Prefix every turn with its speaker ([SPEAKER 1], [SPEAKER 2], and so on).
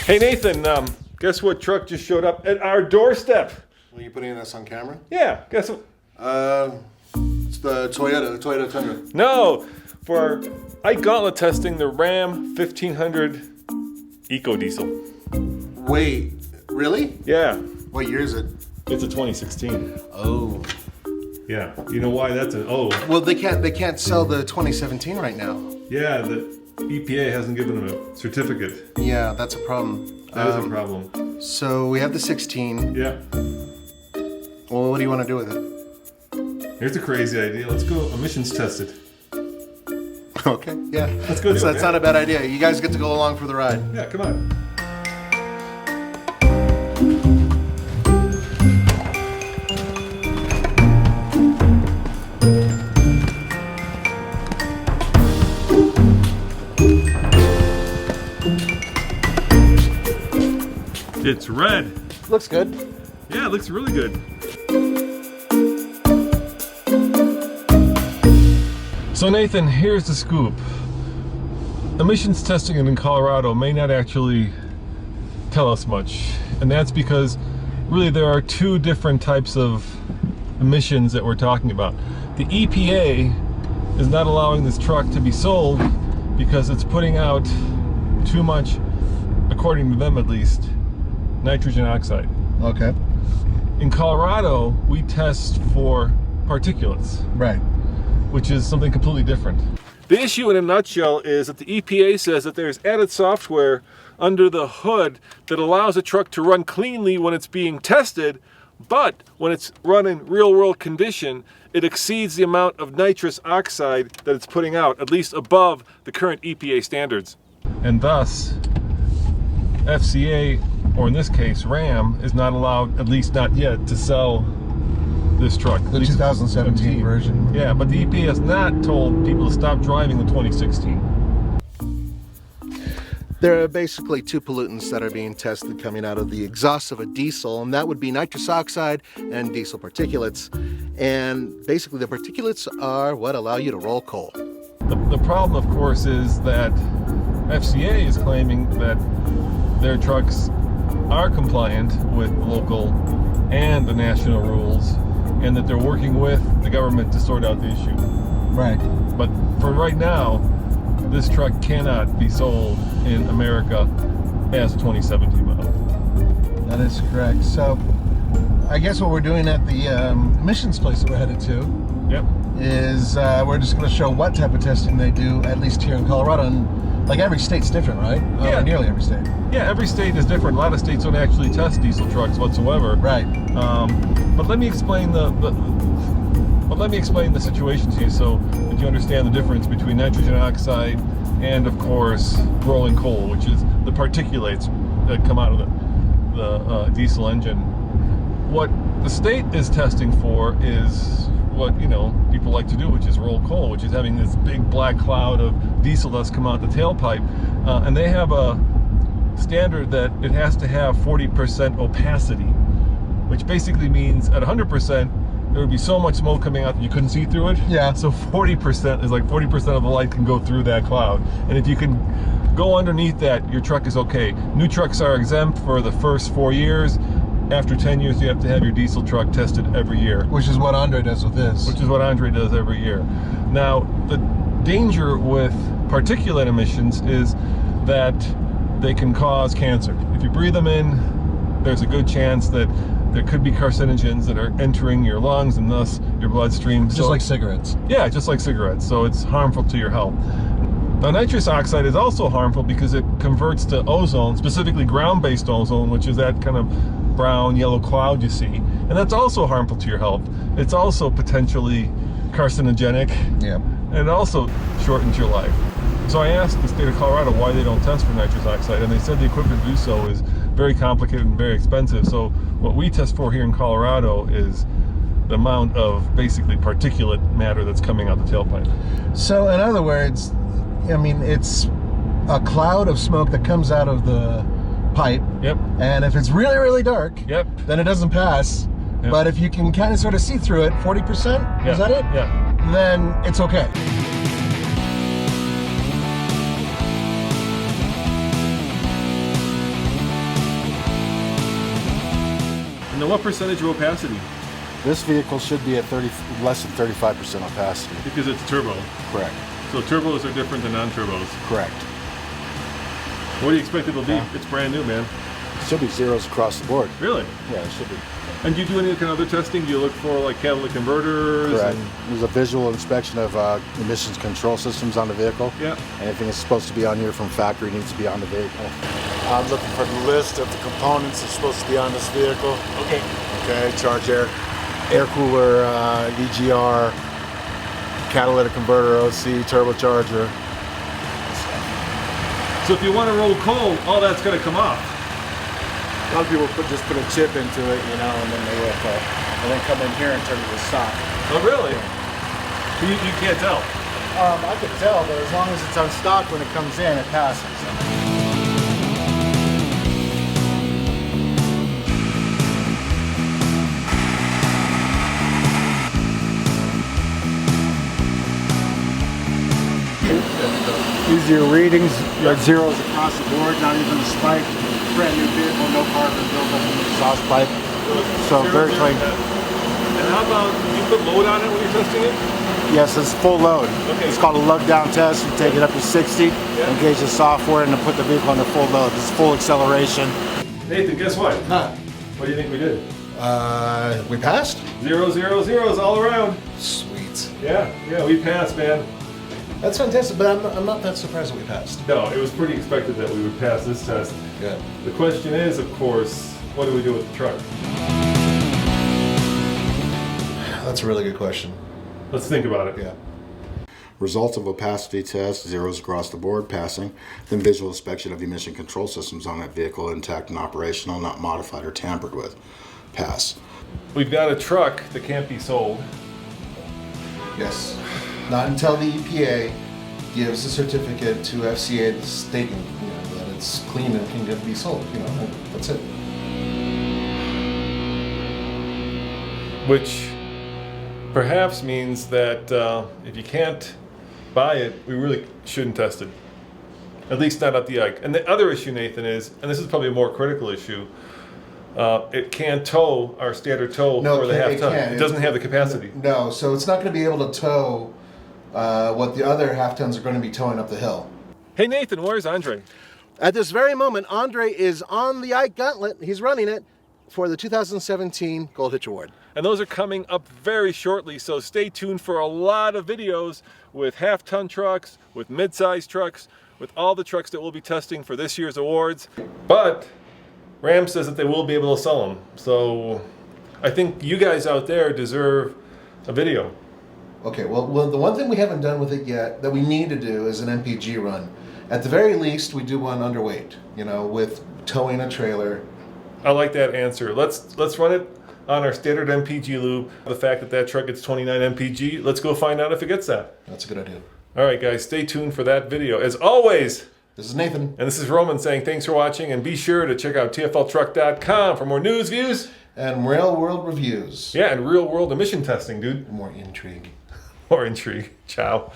[SPEAKER 1] Hey Nathan, guess what truck just showed up at our doorstep?
[SPEAKER 2] Are you putting this on camera?
[SPEAKER 1] Yeah, guess what?
[SPEAKER 2] It's the Toyota Tundra.
[SPEAKER 1] No, for our Ike Gauntlet testing, the Ram 1500 EcoDiesel.
[SPEAKER 2] Wait, really?
[SPEAKER 1] Yeah,
[SPEAKER 2] What year is it?
[SPEAKER 1] it's a 2016.
[SPEAKER 2] Oh.
[SPEAKER 1] Yeah, you know why that's
[SPEAKER 2] Well, they can't sell the 2017 right now.
[SPEAKER 1] yeah, the EPA hasn't given them a certificate.
[SPEAKER 2] Yeah, that's a problem.
[SPEAKER 1] That is a problem.
[SPEAKER 2] So we have the 16.
[SPEAKER 1] Yeah,
[SPEAKER 2] Well, what do you want to do with it?
[SPEAKER 1] here's a crazy idea. Let's go emissions test it.
[SPEAKER 2] Okay, yeah.
[SPEAKER 1] Let's go do it,
[SPEAKER 2] That's
[SPEAKER 1] man.
[SPEAKER 2] not a bad idea. You guys get to go along for the ride.
[SPEAKER 1] Yeah, come on. It's red.
[SPEAKER 2] Looks good.
[SPEAKER 1] Yeah, it looks really good. So Nathan, here's the scoop. Emissions testing in Colorado may not actually tell us much. And that's because really there are two different types of emissions that we're talking about. The EPA is not allowing this truck to be sold because it's putting out too much, according to them at least, nitrogen oxide.
[SPEAKER 2] Okay.
[SPEAKER 1] In Colorado, we test for particulates,
[SPEAKER 2] Right.
[SPEAKER 1] which is something completely different. The issue in a nutshell is that the EPA says that there's added software under the hood that allows a truck to run cleanly when it's being tested, but when it's run in real-world condition, it exceeds the amount of nitrous oxide that it's putting out, at least above the current EPA standards. And thus, FCA, or in this case Ram, is not allowed, at least not yet, to sell this truck.
[SPEAKER 2] The 2017 version.
[SPEAKER 1] Yeah, but the EPA has not told people to stop driving the 2016.
[SPEAKER 2] There are basically two pollutants that are being tested coming out of the exhaust of a diesel, and that would be nitrous oxide and diesel particulates. And basically the particulates are what allow you to roll coal.
[SPEAKER 1] The problem, of course, is that FCA is claiming that their trucks are compliant with local and the national rules, and that they're working with the government to sort out the issue.
[SPEAKER 2] Right.
[SPEAKER 1] But for right now, this truck cannot be sold in America as a 2017 model.
[SPEAKER 2] That is correct. So I guess what we're doing at the emissions place that we're headed to
[SPEAKER 1] Yep.
[SPEAKER 2] is we're just going to show what type of testing they do, at least here in Colorado. And like every state's different, right?
[SPEAKER 1] Yeah.
[SPEAKER 2] Or nearly every state.
[SPEAKER 1] Yeah, every state is different. A lot of states don't actually test diesel trucks whatsoever.
[SPEAKER 2] Right.
[SPEAKER 1] But let me explain the situation to you so that you understand the difference between nitrogen oxide and, of course, rolling coal, which is the particulates that come out of the diesel engine. What the state is testing for is what, you know, people like to do, which is roll coal, which is having this big black cloud of diesel dust come out the tailpipe. And they have a standard that it has to have 40% opacity, which basically means at 100%, there would be so much smoke coming out that you couldn't see through it.
[SPEAKER 2] Yeah.
[SPEAKER 1] So 40% is like 40% of the light can go through that cloud. And if you can go underneath that, your truck is okay. New trucks are exempt for the first 4 years. After 10 years, you have to have your diesel truck tested every year.
[SPEAKER 2] Which is what Andre does with this.
[SPEAKER 1] Which is what Andre does every year. Now, the danger with particulate emissions is that they can cause cancer. If you breathe them in, there's a good chance that there could be carcinogens that are entering your lungs and thus your bloodstream.
[SPEAKER 2] Just like cigarettes.
[SPEAKER 1] Yeah, just like cigarettes. So it's harmful to your health. Now, nitrous oxide is also harmful because it converts to ozone, specifically ground-based ozone, which is that kind of brown, yellow cloud you see. And that's also harmful to your health. It's also potentially carcinogenic.
[SPEAKER 2] Yeah.
[SPEAKER 1] And it also shortens your life. So I asked the state of Colorado why they don't test for nitrous oxide, and they said the equipment to do so is very complicated and very expensive. So what we test for here in Colorado is the amount of basically particulate matter that's coming out the tailpipe.
[SPEAKER 2] So in other words, I mean, it's a cloud of smoke that comes out of the pipe.
[SPEAKER 1] Yep.
[SPEAKER 2] And if it's really, really dark,
[SPEAKER 1] Yep.
[SPEAKER 2] then it doesn't pass.
[SPEAKER 1] Yep.
[SPEAKER 2] But if you can kind of sort of see through it, 40%,
[SPEAKER 1] Yeah.
[SPEAKER 2] is that it?
[SPEAKER 1] Yeah.
[SPEAKER 2] Then it's okay.
[SPEAKER 1] And what percentage of opacity?
[SPEAKER 3] This vehicle should be at less than 35% opacity.
[SPEAKER 1] Because it's turbo.
[SPEAKER 3] Correct.
[SPEAKER 1] So turbos are different than non-turbos.
[SPEAKER 3] Correct.
[SPEAKER 1] What do you expect it'll be? It's brand new, man.
[SPEAKER 3] It should be zeros across the board.
[SPEAKER 1] Really?
[SPEAKER 3] Yeah, it should be.
[SPEAKER 1] And do you do any kind of other testing? Do you look for like catalytic converters?
[SPEAKER 3] Correct.
[SPEAKER 1] And...
[SPEAKER 3] There's a visual inspection of emissions control systems on the vehicle.
[SPEAKER 1] Yeah.
[SPEAKER 3] Anything that's supposed to be on here from factory needs to be on the vehicle. I'm looking for the list of the components that's supposed to be on this vehicle.
[SPEAKER 1] Okay.
[SPEAKER 3] Okay, charge air cooler, EGR, catalytic converter, OC, turbocharger.
[SPEAKER 1] So if you want to roll coal, all that's going to come off.
[SPEAKER 3] A lot of people just put a chip into it, you know, and then they will and then come in here and turn it to stock.
[SPEAKER 1] Oh, really? You can't tell.
[SPEAKER 3] I could tell, but as long as it's on stock when it comes in, it passes. These are your readings, you have zeros across the board, not even a spike. Brand new vehicle, no carbon built up in the exhaust pipe. So very clean.
[SPEAKER 1] And how about, you put load on it when you're testing it?
[SPEAKER 3] Yes, it's full load.
[SPEAKER 1] Okay.
[SPEAKER 3] It's called a lug down test. You take it up to 60, engage the software, and then put the vehicle under full load. This is full acceleration.
[SPEAKER 1] Nathan, guess what?
[SPEAKER 2] Huh.
[SPEAKER 1] What do you think we did?
[SPEAKER 2] We passed?
[SPEAKER 1] 0, 0, 0s all around.
[SPEAKER 2] Sweet.
[SPEAKER 1] Yeah, we passed, man.
[SPEAKER 2] That's fantastic, but I'm not that surprised that we passed.
[SPEAKER 1] No, it was pretty expected that we would pass this test.
[SPEAKER 2] Good.
[SPEAKER 1] The question is, of course, what do we do with the truck?
[SPEAKER 2] That's a really good question.
[SPEAKER 1] Let's think about it.
[SPEAKER 2] Yeah.
[SPEAKER 3] Results of opacity test, zeros across the board, passing. Then visual inspection of emission control systems on that vehicle, intact and operational, not modified or tampered with. Pass.
[SPEAKER 1] We've got a truck that can't be sold.
[SPEAKER 2] Yes. Not until the EPA gives a certificate to FCA stating, you know, that it's clean and can be sold. You know, that's it.
[SPEAKER 1] Which perhaps means that if you can't buy it, we really shouldn't test it. At least not at the Ike. And the other issue, Nathan, is, and this is probably a more critical issue, it can't tow our standard tow for the half ton. It doesn't have the capacity.
[SPEAKER 2] No, so it's not going to be able to tow what the other half tons are going to be towing up the hill.
[SPEAKER 1] Hey Nathan, where's Andre?
[SPEAKER 2] At this very moment, Andre is on the Ike Gauntlet. He's running it for the 2017 Gold Hitch Award.
[SPEAKER 1] And those are coming up very shortly, so stay tuned for a lot of videos with half-ton trucks, with mid-size trucks, with all the trucks that we'll be testing for this year's awards. But Ram says that they will be able to sell them. So I think you guys out there deserve a video.
[SPEAKER 2] Okay, well, the one thing we haven't done with it yet that we need to do is an Mpg run. At the very least, we do one underweight, you know, with towing a trailer.
[SPEAKER 1] I like that answer. Let's run it on our standard Mpg loop. The fact that that truck gets 29 Mpg, let's go find out if it gets that.
[SPEAKER 2] That's a good idea.
[SPEAKER 1] All right, guys, stay tuned for that video. As always,
[SPEAKER 2] this is Nathan.
[SPEAKER 1] And this is Roman saying thanks for watching, and be sure to check out tfltruck.com for more news, views,
[SPEAKER 2] and real world reviews.
[SPEAKER 1] Yeah, and real world emission testing, dude.
[SPEAKER 2] More intrigue.
[SPEAKER 1] More intrigue. Ciao.